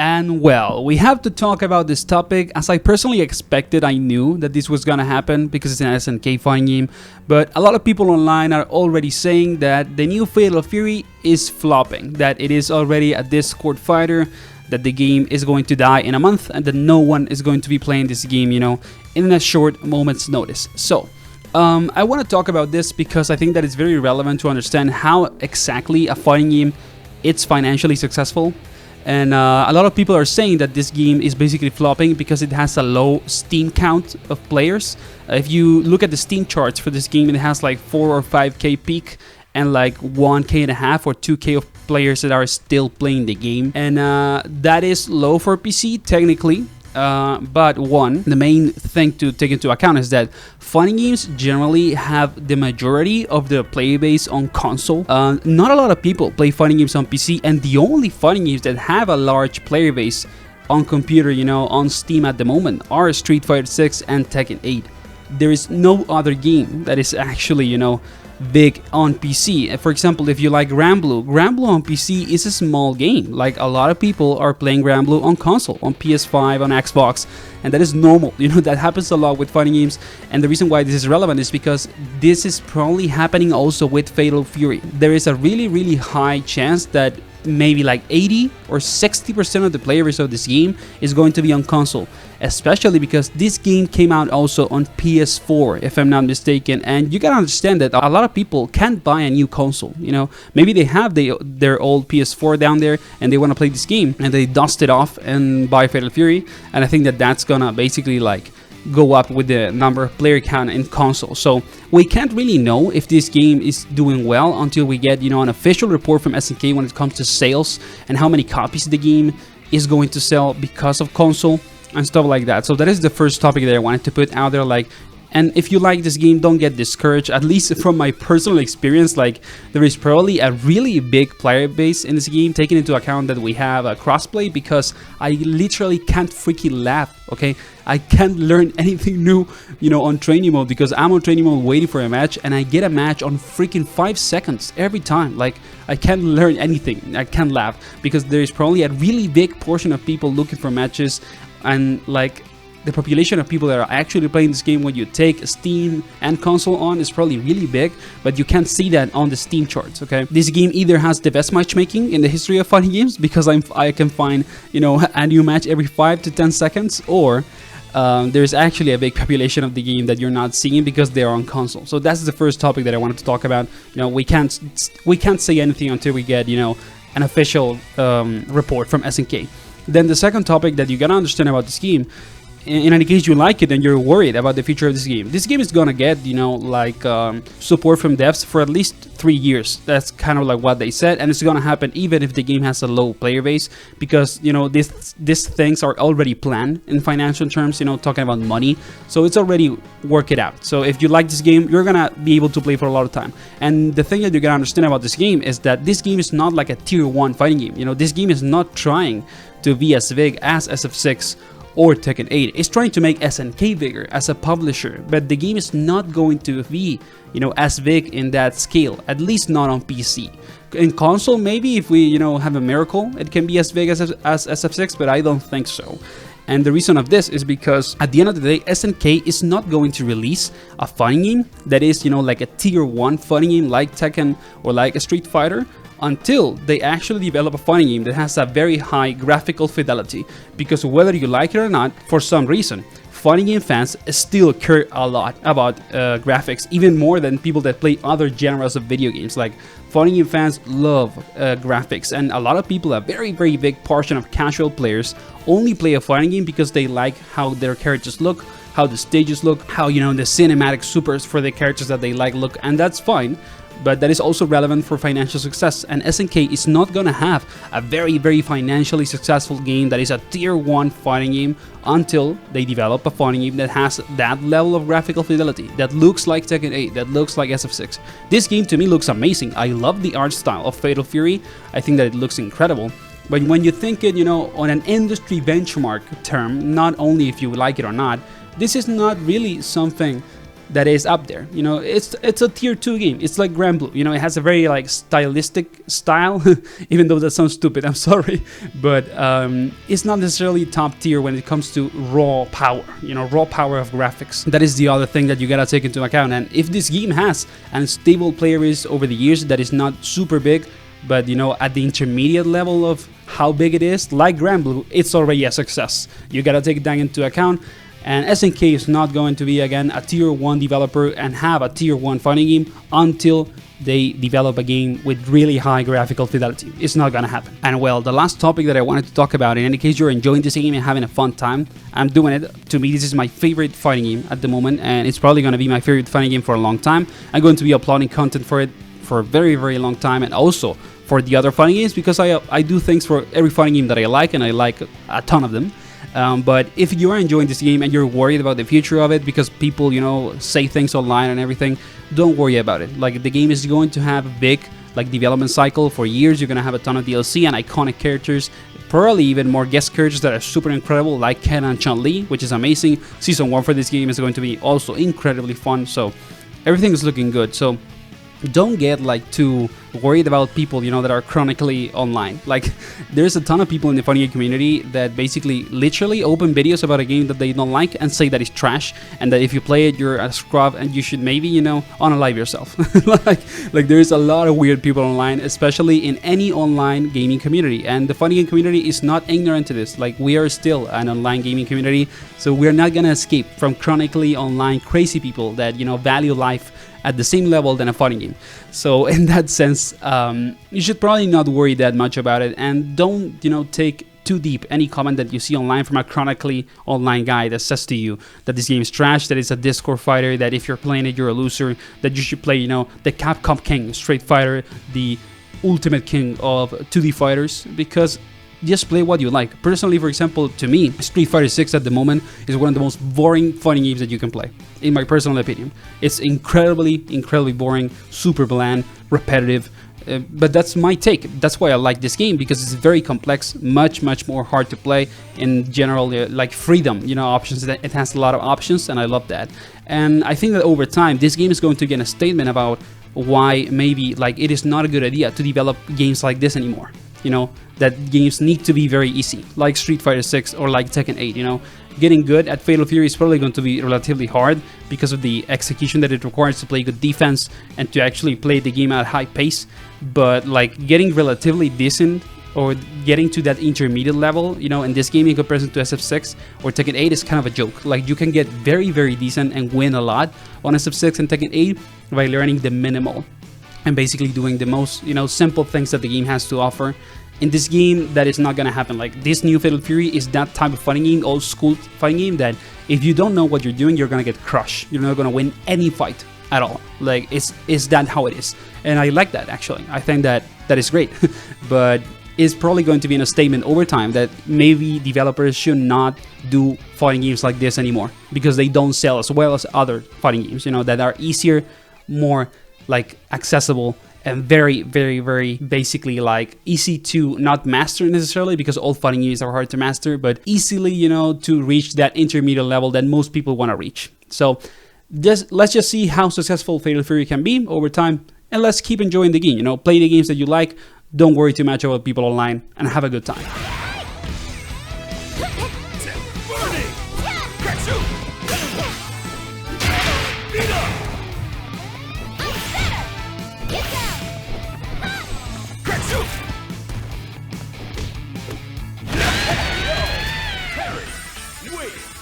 And well, we have to talk about this topic. As I personally expected, I knew that this was gonna happen because it's an SNK fighting game, but a lot of people online are already saying that the new Fatal Fury is flopping, that it is already a Discord fighter, that the game is going to die in a month, and that no one is going to be playing this game, in a short moment's notice. So I want to talk about this because I think that it's very relevant to understand how exactly a fighting game it's financially successful. And a lot of people are saying that this game is basically flopping because it has a low Steam count of players. If you look at the Steam charts for this game, it has like 4 or 5k peak and like 1k.5 or 2k of players that are still playing the game. And that is low for PC technically. But the main thing to take into account is that fighting games generally have the majority of the player base on console. Not a lot of people play fighting games on PC, and the only fighting games that have a large player base on computer, on Steam at the moment are Street Fighter 6 and Tekken 8. There is no other game that is actually, big on PC. For example, if you like Granblue on PC is a small game. Like a lot of people are playing Granblue on console, on PS5, on Xbox, and that is normal. That happens a lot with fighting games. And the reason why this is relevant is because this is probably happening also with Fatal Fury. There is a really high chance that maybe like 80 or 60% of the player base of this game is going to be on console, especially because this game came out also on PS4 if I'm not mistaken. And you gotta understand that a lot of people can't buy a new console. Maybe they have their old PS4 down there and they want to play this game and they dust it off and buy Fatal Fury, and I think that that's gonna basically like go up with the number of player count in console. So we can't really know if this game is doing well until we get an official report from SNK when it comes to sales and how many copies the game is going to sell because of console and stuff like that. So that is the first topic that I wanted to put out there. And if you like this game, don't get discouraged. At least from my personal experience, there is probably a really big player base in this game, taking into account that we have a crossplay, because I literally can't freaking laugh, okay? I can't learn anything new, on training mode, because I'm on training mode waiting for a match, and I get a match on freaking 5 seconds every time. I can't learn anything. I can't laugh, because there is probably a really big portion of people looking for matches, and the population of people that are actually playing this game when you take Steam and console on is probably really big, but you can't see that on the Steam charts, okay? This game either has the best matchmaking in the history of fighting games, because I can find, a new match every 5 to 10 seconds, or there's actually a big population of the game that you're not seeing because they're on console. So that's the first topic that I wanted to talk about. We can't say anything until we get, an official report from SNK. Then the second topic that you gotta understand about this game, in any case you like it and you're worried about the future of this game is gonna get support from devs for at least 3 years. That's kind of like what they said, and it's gonna happen even if the game has a low player base, because these things are already planned in financial terms, talking about money. So it's already worked it out. So if you like this game, you're gonna be able to play for a lot of time. And the thing that you're gonna understand about this game is that this game is not like a tier 1 fighting game. This game is not trying to be as big as SF6 or Tekken 8. It's trying to make SNK bigger as a publisher, but the game is not going to be, as big in that scale, at least not on PC. In console, maybe if we, have a miracle, it can be as big as SF6, but I don't think so. And the reason of this is because at the end of the day, SNK is not going to release a fighting game that is, like a tier 1 fighting game like Tekken or like a Street Fighter, until they actually develop a fighting game that has a very high graphical fidelity. Because whether you like it or not, for some reason, fighting game fans still care a lot about graphics, even more than people that play other genres of video games. Like, fighting game fans love graphics, and a lot of people, a very big portion of casual players, only play a fighting game because they like how their characters look, how the stages look, how the cinematic supers for the characters that they look, and that's fine. But that is also relevant for financial success, and SNK is not gonna have a very financially successful game that is a tier 1 fighting game until they develop a fighting game that has that level of graphical fidelity, that looks like Tekken 8, that looks like SF6. This game to me looks amazing. I love the art style of Fatal Fury. I think that it looks incredible. But when you think it, on an industry benchmark term, not only if you like it or not, this is not really something that is up there. You know, it's a tier 2 game. It's like Grand Blue. You know, it has a very like stylistic style, even though that sounds stupid. I'm sorry, but it's not necessarily top tier when it comes to raw power. You know, raw power of graphics. That is the other thing that you gotta take into account. And if this game has a stable player base over the years that is not super big, but you know, at the intermediate level of how big it is, like Grand Blue, it's already a success. You gotta take that into account. And SNK is not going to be, again, a tier 1 developer and have a tier 1 fighting game until they develop a game with really high graphical fidelity. It's not gonna happen. And well, the last topic that I wanted to talk about, in any case you're enjoying this game and having a fun time, I'm doing it. To me, this is my favorite fighting game at the moment, and it's probably gonna be my favorite fighting game for a long time. I'm going to be uploading content for it for a very, very long time, and also for the other fighting games, because I do things for every fighting game that I like, and I like a ton of them. But if you are enjoying this game and you're worried about the future of it because people, you know, say things online and everything, don't worry about it. Like, the game is going to have a big like development cycle for years. You're gonna have a ton of DLC and iconic characters, probably even more guest characters that are super incredible, like Ken and Chun-Li, which is amazing. Season 1 for this game is going to be also incredibly fun, so everything is looking good. So don't get like too worried about people, you know, that are chronically online. Like, there's a ton of people in the fighting game community that basically literally open videos about a game that they don't like and say that it's trash, and that if you play it, you're a scrub and you should maybe, you know, unalive yourself. like there's a lot of weird people online, especially in any online gaming community, and the fighting game community is not ignorant to this. Like, we are still an online gaming community, so we're not gonna escape from chronically online crazy people that, you know, value life at the same level than a fighting game. So in that sense, you should probably not worry that much about it, and don't, you know, take too deep any comment that you see online from a chronically online guy that says to you that this game is trash, that it's a Discourse fighter, that if you're playing it you're a loser, that you should play, you know, the Capcom King, Street Fighter, the ultimate king of 2D fighters, because just play what you like. Personally, for example, to me, Street Fighter 6 at the moment is one of the most boring fighting games that you can play, in my personal opinion. It's incredibly boring, super bland, repetitive, but that's my take. That's why I like this game, because it's very complex, much more hard to play. In general, like freedom, you know, options. It has a lot of options, and I love that. And I think that over time, this game is going to get a statement about why maybe like it is not a good idea to develop games like this anymore. You know, that games need to be very easy, like Street Fighter 6 or like Tekken 8, you know. Getting good at Fatal Fury is probably going to be relatively hard because of the execution that it requires to play good defense and to actually play the game at high pace. But like getting relatively decent or getting to that intermediate level, you know, in this game in comparison to SF6 or Tekken 8 is kind of a joke. Like, you can get very decent and win a lot on SF6 and Tekken 8 by learning the minimal and basically doing the most, you know, simple things that the game has to offer. In this game, that is not gonna happen. Like, this new Fatal Fury is that type of fighting game, old school fighting game, that if you don't know what you're doing, you're gonna get crushed. You're not gonna win any fight at all. Like, it's that how it is, and I like that actually. I think that is great, but it's probably going to be in a statement over time that maybe developers should not do fighting games like this anymore, because they don't sell as well as other fighting games, you know, that are easier, more like accessible, and very basically like easy to not master necessarily, because all fighting games are hard to master, but easily, you know, to reach that intermediate level that most people want to reach. So let's just see how successful Fatal Fury can be over time, and let's keep enjoying the game. You know, play the games that you like, don't worry too much about people online, and have a good time. Wait.